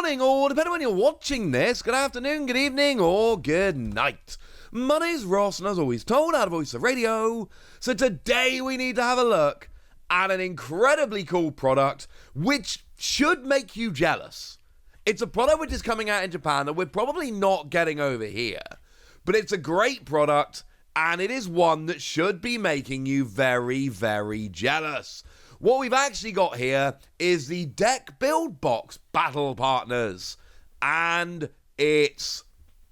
morning, or depending on when you're watching this, good afternoon, good evening, or good night. My name's Ross, and as always told, out of Voice of Radio. So today we need to have a look at an incredibly cool product, which should make you jealous. It's a product which is coming out in Japan that we're probably not getting over here. But it's a great product, and it is one that should be making you very, very jealous. What we've actually got here is the Deck Build Box Battle Partners, and it's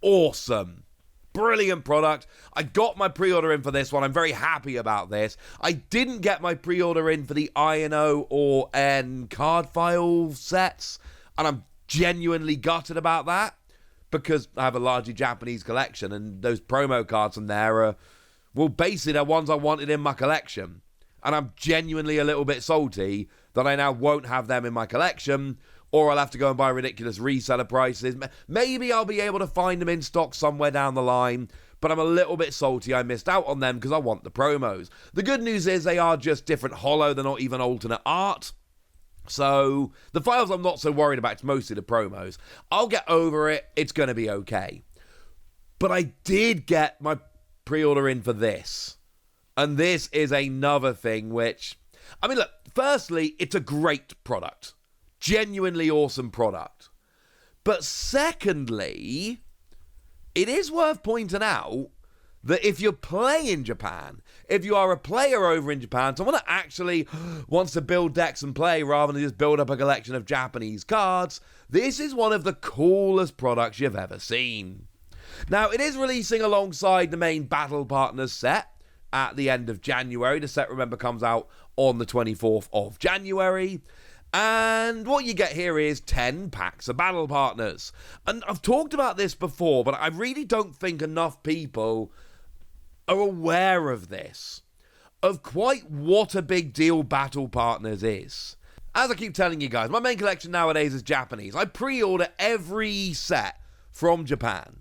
awesome. Brilliant product. I got my pre-order in for this one. I'm very happy about this. I didn't get my pre-order in for the INO or N card file sets, and I'm genuinely gutted about that because I have a largely Japanese collection, and those promo cards from there are, well, basically they're ones I wanted in my collection. And I'm genuinely a little bit salty that I now won't have them in my collection, or I'll have to go and buy ridiculous reseller prices. Maybe I'll be able to find them in stock somewhere down the line, but I'm a little bit salty I missed out on them because I want the promos. The good news is they are just different holo, they're not even alternate art. So the files I'm not so worried about, it's mostly the promos. I'll get over it, it's going to be okay. But I did get my pre-order in for this. And this is another thing which, I mean, look, firstly, it's a great product. Genuinely awesome product. But secondly, it is worth pointing out that if you're playing in Japan, if you are a player over in Japan, someone that actually wants to build decks and play rather than just build up a collection of Japanese cards, this is one of the coolest products you've ever seen. Now, it is releasing alongside the main Battle Partners set at the end of January. The set, remember, comes out on the 24th of January. And what you get here is 10 packs of Battle Partners. And I've talked about this before, but I really don't think enough people are aware of this, of quite what a big deal Battle Partners is. As I keep telling you guys, my main collection nowadays is Japanese. I pre-order every set from Japan.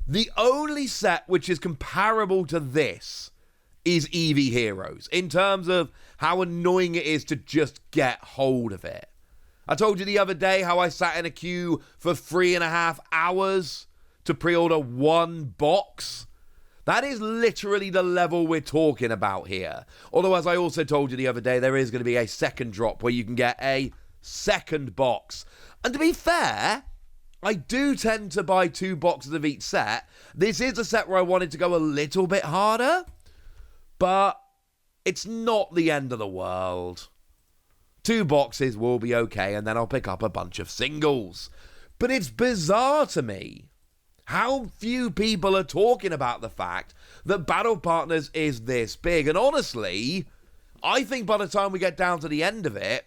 The only set which is comparable to this is Eevee Heroes, in terms of how annoying it is to just get hold of it. I told you the other day how I sat in a queue for 3.5 hours to pre-order one box. That is literally the level we're talking about here. Although, as I also told you the other day, there is going to be a second drop where you can get a second box. And to be fair, I do tend to buy 2 boxes of each set. This is a set where I wanted to go a little bit harder, but it's not the end of the world. 2 boxes will be okay, and then I'll pick up a bunch of singles. But it's bizarre to me how few people are talking about the fact that Battle Partners is this big. And honestly, I think by the time we get down to the end of it,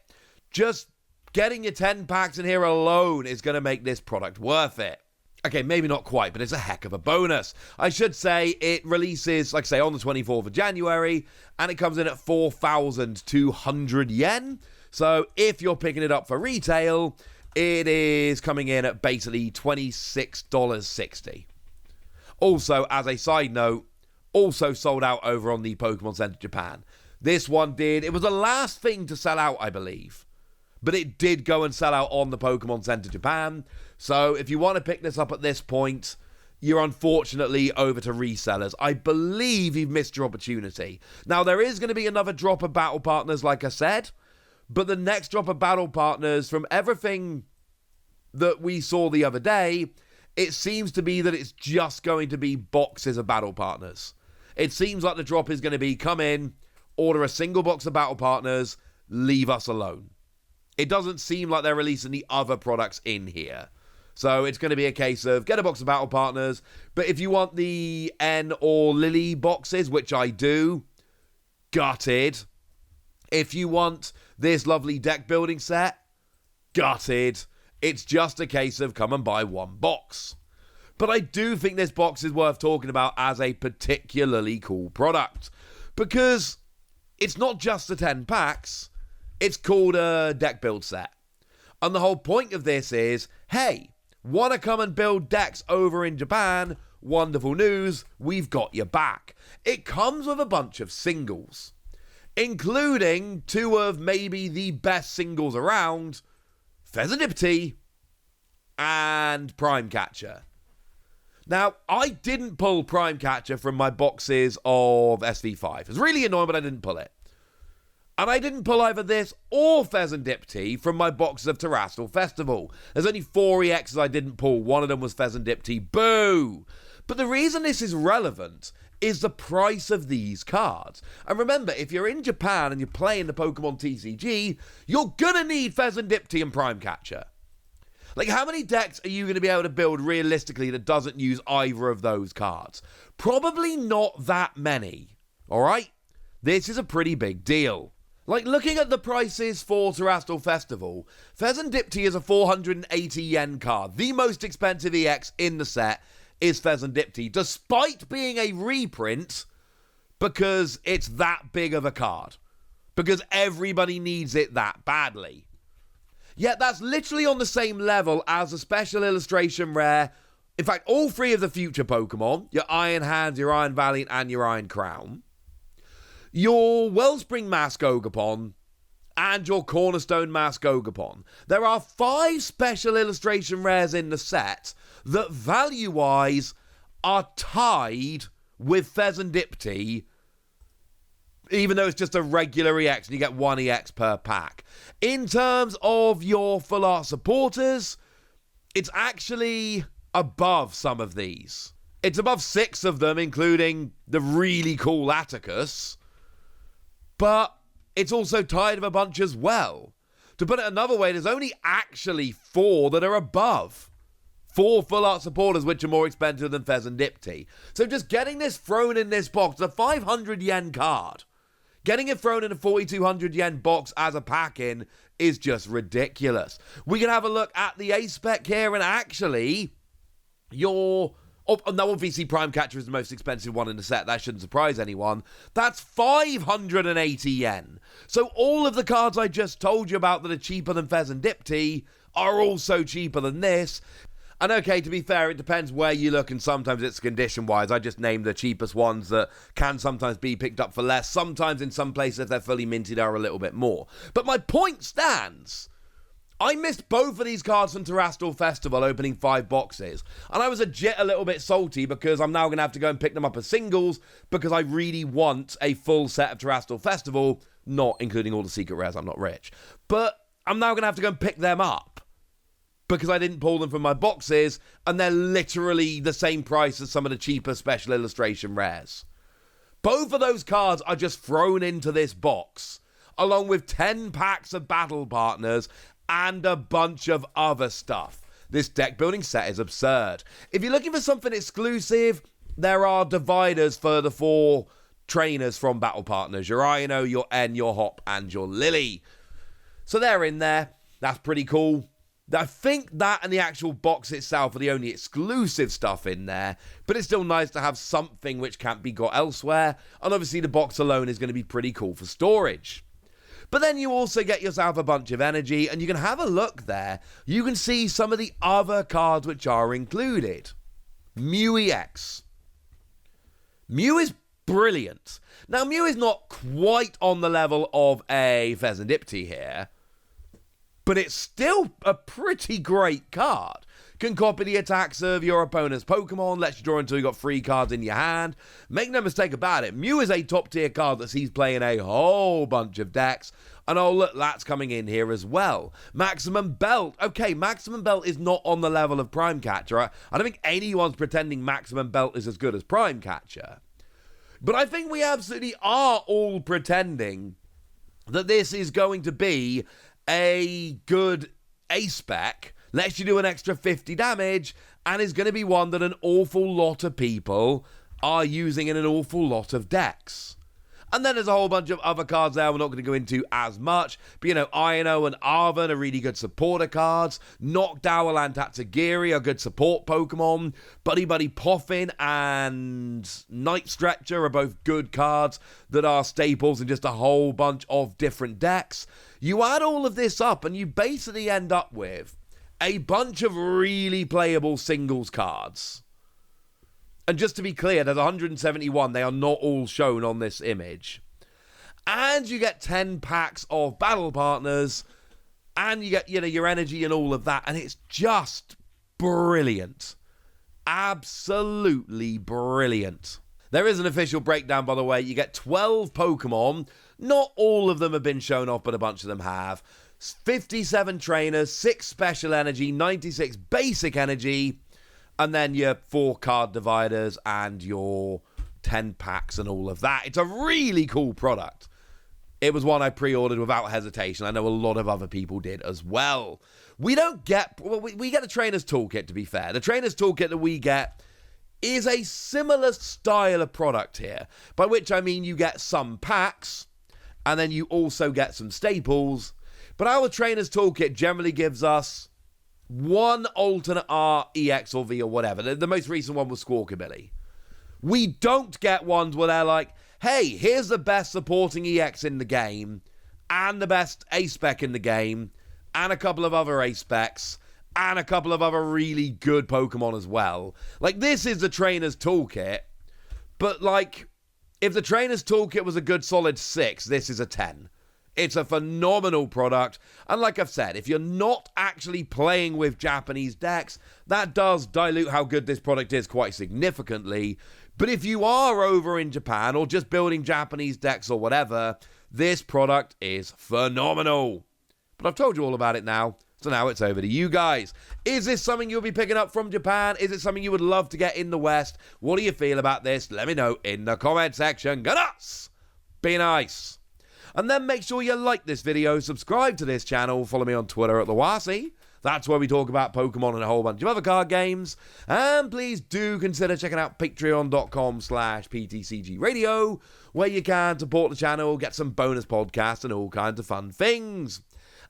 just getting your 10 packs in here alone is going to make this product worth it. Okay, maybe not quite, but it's a heck of a bonus. I should say it releases, like I say, on the 24th of January, and it comes in at 4,200 yen. So if you're picking it up for retail, it is coming in at basically $26.60. Also, as a side note, also sold out over on the Pokémon Center Japan. This one did. It was the last thing to sell out, I believe. But it did go and sell out on the Pokémon Center Japan. So if you want to pick this up at this point, you're unfortunately over to resellers. I believe you've missed your opportunity. Now, there is going to be another drop of Battle Partners, like I said. But the next drop of Battle Partners, from everything that we saw the other day, it seems to be that it's just going to be boxes of Battle Partners. It seems like the drop is going to be, come in, order a single box of Battle Partners, leave us alone. It doesn't seem like they're releasing the other products in here. So it's going to be a case of get a box of Battle Partners. But if you want the N or Lily boxes, which I do, gutted. If you want this lovely deck building set, gutted. It's just a case of come and buy one box. But I do think this box is worth talking about as a particularly cool product. Because it's not just the 10 packs. It's called a deck build set. And the whole point of this is, hey, want to come and build decks over in Japan? Wonderful news, we've got your back. It comes with a bunch of singles, including 2 of maybe the best singles around, Fezzanipity and Prime Catcher. Now, I didn't pull Prime Catcher from my boxes of SV5. It was really annoying, but I didn't pull it. And I didn't pull either this or Fezandipiti from my boxes of Terrestrial Festival. There's only 4 EXs I didn't pull. One of them was Fezandipiti. Boo! But the reason this is relevant is the price of these cards. And remember, if you're in Japan and you're playing the Pokemon TCG, you're gonna need Fezandipiti and Prime Catcher. Like, how many decks are you going to be able to build realistically that doesn't use either of those cards? Probably not that many, alright? This is a pretty big deal. Like, looking at the prices for Terrestrial Festival, Fezandipiti is a 480 yen card. The most expensive EX in the set is Fezandipiti, despite being a reprint, because it's that big of a card. Because everybody needs it that badly. Yet that's literally on the same level as a special illustration rare. In fact, all 3 of the future Pokemon, your Iron Hands, your Iron Valiant, and your Iron Crown, your Wellspring Mask Ogapon, and your Cornerstone Mask Ogapon. There are 5 special illustration rares in the set that value-wise are tied with Fezandipiti, even though it's just a regular EX and you get 1 EX per pack. In terms of your full art supporters, it's actually above some of these. It's above 6 of them, including the really cool Atticus, but it's also tied of a bunch as well. To put it another way, there's only actually 4 that are above. 4 full art supporters, which are more expensive than Fezandipiti. So just getting this thrown in this box, a 500 yen card, getting it thrown in a 4,200 yen box as a pack-in is just ridiculous. We can have a look at the A-Spec here, and actually, now obviously Prime Catcher is the most expensive one in the set. That shouldn't surprise anyone. That's 580 yen. So all of the cards I just told you about that are cheaper than Fezandipiti are also cheaper than this. And okay, to be fair, it depends where you look, and sometimes it's condition-wise. I just named the cheapest ones that can sometimes be picked up for less. Sometimes in some places, if they're fully minted, are a little bit more. But my point stands. I missed both of these cards from Terrestrial Festival opening 5 boxes. And I was a little bit salty because I'm now going to have to go and pick them up as singles because I really want a full set of Terrestrial Festival, not including all the secret rares. I'm not rich. But I'm now going to have to go and pick them up because I didn't pull them from my boxes, and they're literally the same price as some of the cheaper special illustration rares. Both of those cards are just thrown into this box, along with 10 packs of battle partners and a bunch of other stuff. This deck building set is absurd. If you're looking for something exclusive, there are dividers for the 4 trainers from battle partners. Your Ino, your N, your Hop, and your Lily. So they're in there. That's pretty cool. I think that and the actual box itself are the only exclusive stuff in there, but it's still nice to have something which can't be got elsewhere, and obviously the box alone is going to be pretty cool for storage. But then you also get yourself a bunch of energy, and you can have a look there. You can see some of the other cards which are included. Mew EX. Mew is brilliant. Now, Mew is not quite on the level of a Fezandipiti here, but it's still a pretty great card. Can copy the attacks of your opponent's Pokemon, lets you draw until you got 3 cards in your hand. Make no mistake about it, Mew is a top tier card that sees play in a whole bunch of decks. And oh look, that's coming in here as well. Maximum Belt. Okay, Maximum Belt is not on the level of Prime Catcher. I don't think anyone's pretending Maximum Belt is as good as Prime Catcher. But I think we absolutely are all pretending that this is going to be a good A-Spec, lets you do an extra 50 damage, and is going to be one that an awful lot of people are using in an awful lot of decks. And then there's a whole bunch of other cards there we're not going to go into as much. But, you know, Ino and Arven are really good supporter cards. Noctowl and Tatsugiri are good support Pokemon. Buddy Buddy Poffin and Night Stretcher are both good cards that are staples in just a whole bunch of different decks. You add all of this up and you basically end up with a bunch of really playable singles cards. And just to be clear, there's 171. They are not all shown on this image. And you get 10 packs of battle partners. And you get, you know, your energy and all of that. And it's just brilliant. Absolutely brilliant. There is an official breakdown, by the way. You get 12 Pokemon. Not all of them have been shown off, but a bunch of them have. 57 trainers, 6 special energy, 96 basic energy, and then your 4 card dividers and your 10 packs and all of that. It's a really cool product. It was one I pre-ordered without hesitation. I know a lot of other people did as well. We get the Trainer's Toolkit, to be fair. The Trainer's Toolkit that we get is a similar style of product here, by which I mean you get some packs, and then you also get some staples. But our Trainer's Toolkit generally gives us one alternate art, EX or V or whatever. The most recent one was Squawkabilly. We don't get ones where they're like, hey, here's the best supporting EX in the game, and the best A-Spec in the game, and a couple of other A-Specs, and a couple of other really good Pokemon as well. Like, this is the Trainer's Toolkit, but, like, if the Trainer's Toolkit was a good solid 6, this is a 10. It's a phenomenal product, and like I've said, if you're not actually playing with Japanese decks, that does dilute how good this product is quite significantly. But if you are over in Japan, or just building Japanese decks or whatever, this product is phenomenal. But I've told you all about it now, so now it's over to you guys. Is this something you'll be picking up from Japan? Is it something you would love to get in the West? What do you feel about this? Let me know in the comment section. Go nuts! Be nice. And then make sure you like this video, subscribe to this channel, follow me on Twitter at @TheWasi. That's where we talk about Pokemon and a whole bunch of other card games. And please do consider checking out patreon.com/PTCG Radio, where you can support the channel, get some bonus podcasts and all kinds of fun things.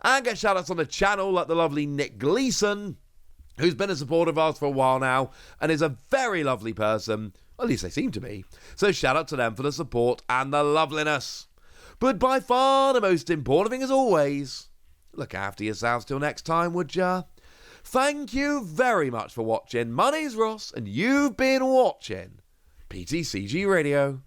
And get shoutouts on the channel like the lovely Nick Gleason, who's been a supporter of ours for a while now and is a very lovely person. At least they seem to be. So shout out to them for the support and the loveliness. But by far the most important thing, as always, look after yourselves till next time, would ya? Thank you very much for watching. My name's Ross, and you've been watching PTCG Radio.